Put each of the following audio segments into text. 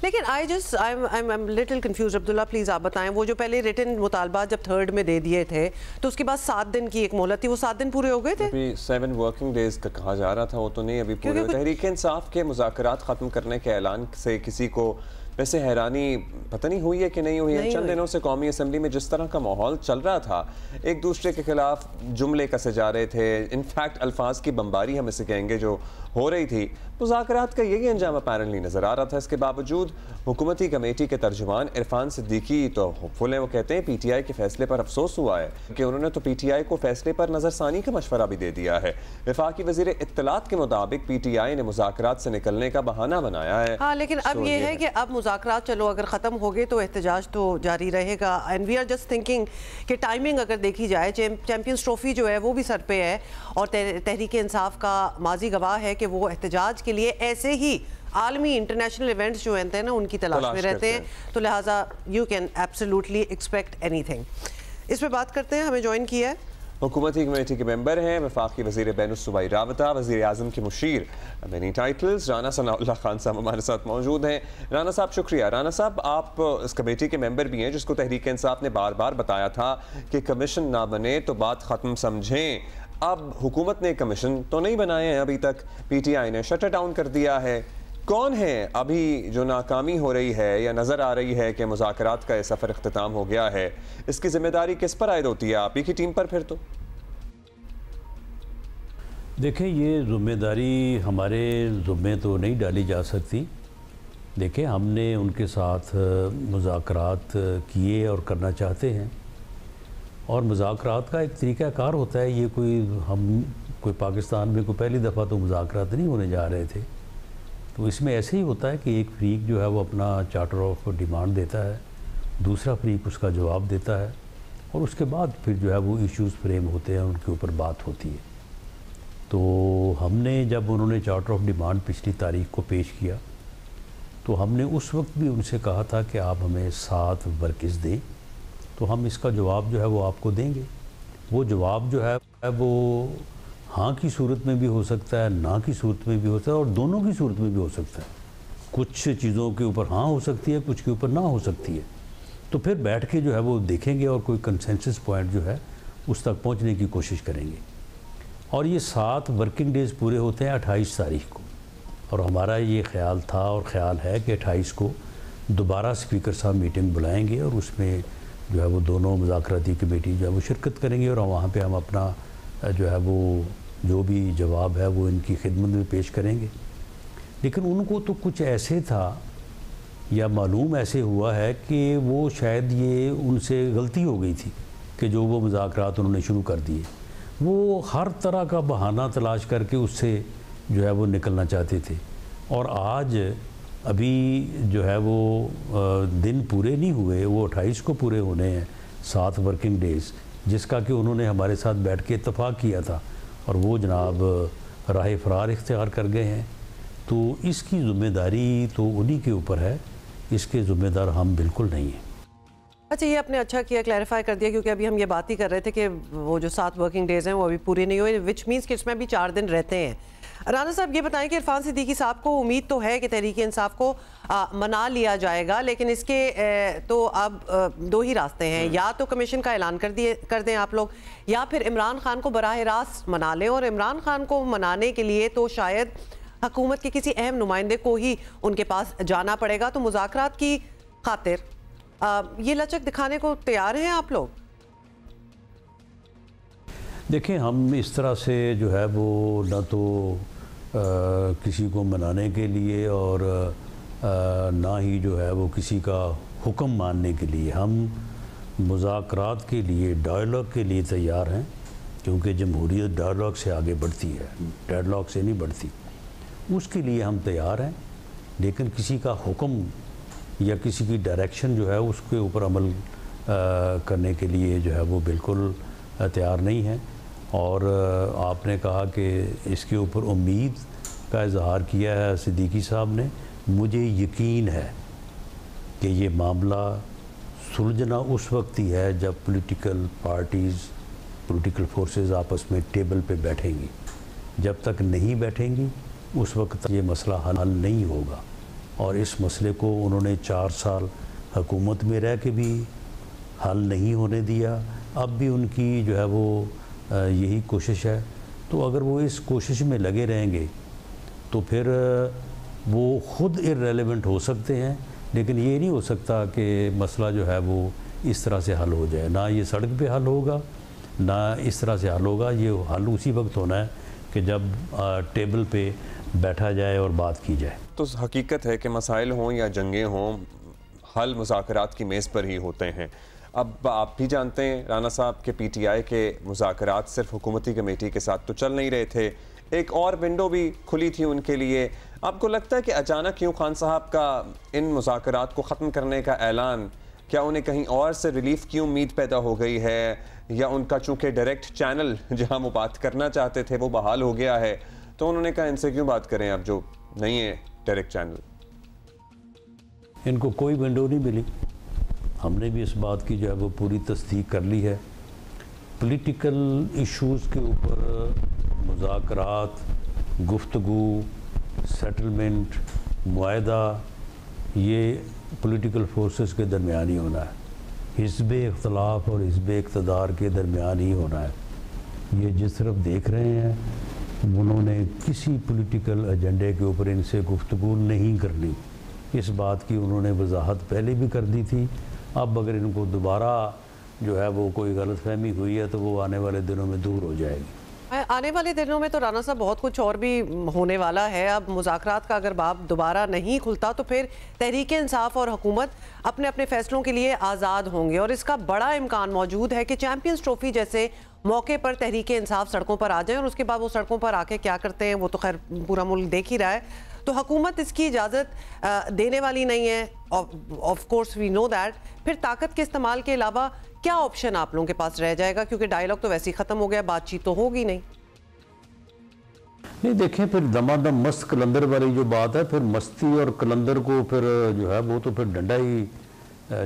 लेकिन I am little confuse. Abdullah please आप बताएं, वो जो पहले रिटन मुतालबा जब 3rd में दे दिए थे तो उसके बाद 7 दिन की एक मोहलत थी, वो 7 दिन पूरे हो गए थे? अभी 7 वर्किंग डेज का कहा जा रहा था, वो तो नहीं अभी पूरे। तहरीक इंसाफ के मुज़ाकरात ख़त्म करने के ऐलान से किसी को वैसे हैरानी पता नहीं हुई है कि नहीं हुई है? चंद दिनों से कौमी असम्बली में जिस तरह का माहौल चल रहा था, एक दूसरे के खिलाफ जुमले कसे जा रहे थे, इनफैक्ट अल्फाज की बमबारी हम इसे कहेंगे जो हो रही थी, मुज़ाकरात का यही अंजाम अपैरेंटली नज़र आ रहा था। इसके बावजूद हुकूमती कमेटी के तर्जुमान इरफान सिद्दीकी तो होपफुल हैं। वो कहते हैं PTI के फैसले पर अफसोस हुआ है कि उन्होंने तो PTI को फैसले पर नज़रसानी का मशवरा भी दे दिया है। वफाकी वज़ीर इत्तलात के मुताबिक PTI ने मुज़ाकरात से निकलने का बहाना बनाया है। हाँ, लेकिन अब ये है कि अब मुज़ाकरात चलो अगर ख़त्म हो गए तो एहतजाज तो जारी रहेगा। And we are just thinking कि टाइमिंग अगर देखी जाए, चैम्पियंस ट्रॉफी जो है वो भी सर पे है और तहरीक इंसाफ का माजी गवाह है कि वो एहतजाज के लिए ऐसे ही आलमी इंटरनेशनल इवेंट्स जो हैं ना उनकी तलाश में रहते हैं, तो लिहाजा you can absolutely expect anything. इस पर बात करते हैं, हमें ज्वाइन किया है हुकूमती कमेटी के मेंबर हैं वफाकी वज़ीर बैनुस्सूबाई राबता, वज़ीर आज़म के मुशीर, मैनी टाइटल्स, राना सनाउल्लाह खान साहब हमारे साथ मौजूद हैं। राना साहब शुक्रिया। राना साहब, आप इस कमेटी के मेंबर भी हैं जिसको तहरीक इंसाफ ने बार बार बताया था कि कमीशन ना बने तो बात ख़त्म समझें। अब हुकूमत ने कमीशन तो नहीं बनाए हैं अभी तक, PTI ने शटर डाउन कर दिया है। कौन है अभी जो नाकामी हो रही है या नज़र आ रही है कि मुज़ाकरात का सफ़र इख्तिताम हो गया है, इसकी जिम्मेदारी किस पर आयद होती है? आप ही की टीम पर? फिर तो देखें, ये जिम्मेदारी हमारे ज़ुम्मे तो नहीं डाली जा सकती। देखें, हमने उनके साथ मुज़ाकरात किए और करना चाहते हैं, और मुज़ाकरात का एक तरीक़ाकार होता है। ये कोई पाकिस्तान में कोई पहली दफ़ा तो मुज़ाकरात नहीं होने जा रहे थे, तो इसमें ऐसे ही होता है कि एक फ़रीक जो है वो अपना चार्टर ऑफ डिमांड देता है, दूसरा फ़रीक उसका जवाब देता है, और उसके बाद फिर जो है वो इश्यूज़ फ्रेम होते हैं, उनके ऊपर बात होती है। तो हमने जब उन्होंने चार्टर ऑफ डिमांड पिछली तारीख को पेश किया तो हमने उस वक्त भी उनसे कहा था कि आप हमें 7 वर्किज़ दें, तो हम इसका जवाब जो है वो आपको देंगे। वो जवाब जो है वो हाँ की सूरत में भी हो सकता है, ना की सूरत में भी हो सकता है, और दोनों की सूरत में भी हो सकता है। कुछ चीज़ों के ऊपर हाँ हो सकती है, कुछ के ऊपर ना हो सकती है। तो फिर बैठ के जो है वो देखेंगे और कोई कंसेंसस पॉइंट जो है उस तक पहुंचने की कोशिश करेंगे। और ये 7 वर्किंग डेज़ पूरे होते हैं 28 तारीख को, और हमारा ये ख्याल था और ख्याल है कि 28 को दोबारा स्पीकर साहब मीटिंग बुलाएंगे और उसमें जो है वो दोनों मुज़ाकराती कमेटी जो है वो शिरकत करेंगे, और वहाँ पे हम अपना जो है वो जो भी जवाब है वो इनकी खिदमत में पेश करेंगे। लेकिन उनको तो कुछ ऐसे था या मालूम ऐसे हुआ है कि वो शायद ये उनसे गलती हो गई थी कि जो वो मुज़ाकरात उन्होंने शुरू कर दिए, वो हर तरह का बहाना तलाश करके उससे जो है वो निकलना चाहते थे। और आज अभी जो है वो दिन पूरे नहीं हुए, वो 28 को पूरे होने हैं, 7 वर्किंग डेज़, जिसका कि उन्होंने हमारे साथ बैठ के इत्तफाक किया था, और वो जनाब राह फ़रार इख्तियार कर गए हैं। तो इसकी ज़िम्मेदारी तो उन्हीं के ऊपर है, इसके ज़िम्मेदार हम बिल्कुल नहीं हैं। अच्छा, ये आपने अच्छा किया, क्लैरिफाई कर दिया, क्योंकि अभी हम ये बात ही कर रहे थे कि वो जो 7 वर्किंग डेज़ हैं वो अभी पूरे नहीं हुए, विच मीन्स कि इसमें अभी 4 दिन रहते हैं। राना साहब, ये बताएं कि इरफान सिद्दीकी साहब को उम्मीद तो है कि तहरीक इंसाफ को मना लिया जाएगा, लेकिन इसके तो अब 2 ही रास्ते हैं, या तो कमीशन का ऐलान कर दें आप लोग, या फिर इमरान खान को बराह रास्त मना लें। और इमरान खान को मनाने के लिए तो शायद हुकूमत के किसी अहम नुमाइंदे को ही उनके पास जाना पड़ेगा। तो मुज़ाकरात की खातिर ये लचक दिखाने को तैयार हैं आप लोग? देखें, हम इस तरह से जो है वो ना तो किसी को मनाने के लिए और ना ही जो है वो किसी का हुक्म मानने के लिए, हम मुज़ाकरात के लिए, डायलॉग के लिए तैयार हैं, क्योंकि जमहूरियत डायलॉग से आगे बढ़ती है, डेडलॉक से नहीं बढ़ती। उसके लिए हम तैयार हैं, लेकिन किसी का हुक्म या किसी की डायरेक्शन जो है उसके ऊपर अमल करने के लिए जो है वो बिल्कुल तैयार नहीं है। और आपने कहा कि इसके ऊपर उम्मीद का इजहार किया है सिद्दीकी साहब ने। मुझे यकीन है कि ये मामला सुलझना उस वक्त ही है जब पॉलिटिकल पार्टीज़, पॉलिटिकल फोर्सेस आपस में टेबल पे बैठेंगी। जब तक नहीं बैठेंगी उस वक्त ये मसला हल नहीं होगा। और इस मसले को उन्होंने 4 साल हुकूमत में रह के भी हल नहीं होने दिया। अब भी उनकी जो है वो यही कोशिश है। तो अगर वो इस कोशिश में लगे रहेंगे तो फिर वो ख़ुद इर्रेलेवेंट हो सकते हैं, लेकिन ये नहीं हो सकता कि मसला जो है वो इस तरह से हल हो जाए। ना ये सड़क पे हल होगा, ना इस तरह से हल होगा। ये हल उसी वक्त होना है कि जब टेबल पे बैठा जाए और बात की जाए। तो हकीकत है कि मसाइल हों या जंगें हों, हल मुज़ाकरात की मेज़ पर ही होते हैं। अब आप भी जानते हैं राना साहब के PTI के मुज़ाकरात सिर्फ हुकूमती कमेटी के साथ तो चल नहीं रहे थे, एक और विंडो भी खुली थी उनके लिए। आपको लगता है कि अचानक क्यों खान साहब का इन मुज़ाकरात को ख़त्म करने का ऐलान, क्या उन्हें कहीं और से रिलीफ की उम्मीद पैदा हो गई है, या उनका चूँकि डायरेक्ट चैनल जहाँ वो बात करना चाहते थे वो बहाल हो गया है तो उन्होंने कहा इनसे क्यों बात करें अब जो नहीं है डायरेक्ट चैनल? इनको कोई विंडो नहीं मिली। हमने भी इस बात की जो है वो पूरी तस्दीक कर ली है। पॉलिटिकल इश्यूज़ के ऊपर मुज़ाकरात, गुफ्तगू, सेटलमेंट, मुआहदा, ये पॉलिटिकल फोर्सेस के दरमियान ही होना है। हिज़्ब इख्तलाफ और हिज़्ब इक़्तिदार के दरमियान ही होना है। ये जिस तरफ देख रहे हैं उन्होंने किसी पॉलिटिकल एजेंडे के ऊपर इनसे गुफ्तगू नहीं करनी। इस बात की उन्होंने वजाहत पहले भी कर दी थी। अब अगर इनको दोबारा जो है वो कोई गलतफहमी हुई है तो वो आने वाले दिनों में दूर हो जाएगी। आने वाले दिनों में तो राना साहब बहुत कुछ और भी होने वाला है। अब मुज़ाकरात का अगर बाब दोबारा नहीं खुलता तो फिर तहरीक इंसाफ और हुकूमत अपने अपने फैसलों के लिए आज़ाद होंगे, और इसका बड़ा इम्कान मौजूद है कि चैंपियंस ट्रॉफी जैसे मौके पर तहरीक इंसाफ सड़कों पर आ जाए, और उसके बाद वो सड़कों पर आके क्या करते हैं वो तो खैर पूरा मुल्क देख ही रहा है। तो हुकूमत इसकी इजाज़त देने वाली नहीं है। Of course we know that. फिर ताकत के इस्तेमाल के अलावा क्या ऑप्शन आप लोगों के पास रह जाएगा, क्योंकि डायलॉग तो वैसे ही ख़त्म हो गया, बातचीत तो होगी नहीं। नहीं, देखें फिर दमादम मस्त कलंदर वाली जो बात है, फिर मस्ती और कलंदर को फिर जो है वो तो फिर डंडा ही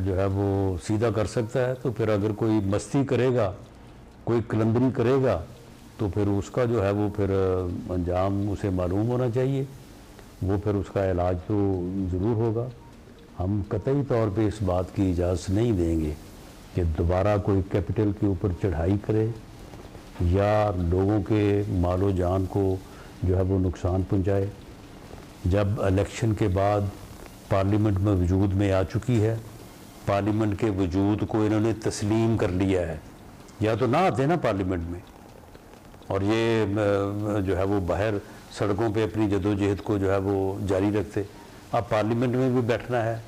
जो है वो सीधा कर सकता है। तो फिर अगर कोई मस्ती करेगा, कोई कलंदरी करेगा, तो फिर उसका जो है वो फिर अंजाम उसे मालूम होना चाहिए। वो फिर उसका इलाज तो ज़रूर होगा। हम कतई तौर पे इस बात की इजाज़त नहीं देंगे कि दोबारा कोई कैपिटल के ऊपर चढ़ाई करे या लोगों के मालो जान को जो है वो नुकसान पहुंचाए। जब इलेक्शन के बाद पार्लियामेंट में वजूद में आ चुकी है, पार्लियामेंट के वजूद को इन्होंने तस्लीम कर लिया है, या तो ना आते ना पार्लियामेंट में, और ये जो है वो बाहर सड़कों पे अपनी जदोजहद को जो है वो जारी रखते। अब पार्लियामेंट में भी बैठना है,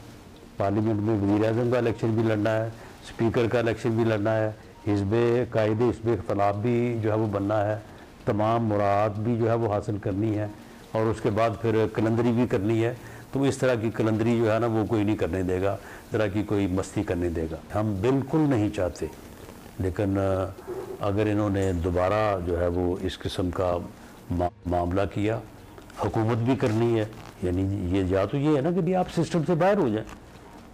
पार्लियामेंट में वज़ीर आज़म का इलेक्शन भी लड़ना है, स्पीकर का इलेक्शन भी लड़ना है, हिज़्ब इख्तिलाफ भी जो है वो बनना है, तमाम मुराद भी जो है वो हासिल करनी है, और उसके बाद फिर कलंदरी भी करनी है। तो इस तरह की कलंदरी जो है ना वो कोई नहीं करने देगा, इस तरह की कोई मस्ती करने देगा हम बिल्कुल नहीं चाहते। लेकिन अगर इन्होंने दोबारा जो है वो इस किस्म का मामला किया, हुकूमत भी करनी है, यानी ये या तो ये है ना कि भी आप सिस्टम से बाहर हो जाएं।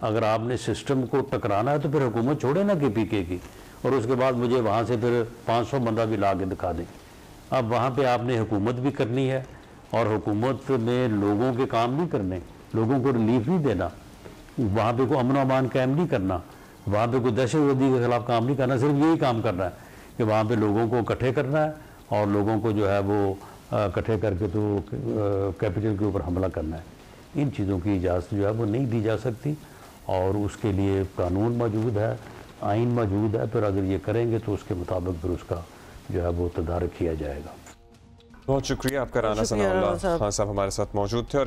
अगर आपने सिस्टम को टकराना है तो फिर हुकूमत छोड़े ना KPK की, और उसके बाद मुझे वहाँ से फिर 500 बंदा भी ला के दिखा दें। अब वहाँ पे आपने हुकूमत भी करनी है, और हुकूमत में लोगों के काम नहीं करने, लोगों को रिलीफ नहीं देना, वहाँ पे कोई अमन अमान कायम नहीं करना, वहाँ पे कोई दहशतगर्दी के खिलाफ काम नहीं करना, सिर्फ यही काम करना है कि वहाँ पे लोगों को इकट्ठे करना है और लोगों को जो है वो इकट्ठे करके तो कैपिटल के ऊपर हमला करना है। इन चीज़ों की इजाज़त जो है वो नहीं दी जा सकती, और उसके लिए कानून मौजूद है, आइन मौजूद है। फिर अगर ये करेंगे तो उसके मुताबिक फिर उसका जो है वो तदारक किया जाएगा। बहुत शुक्रिया आपका राना सनाउल्लाह खान साहब हमारे साथ मौजूद थे। और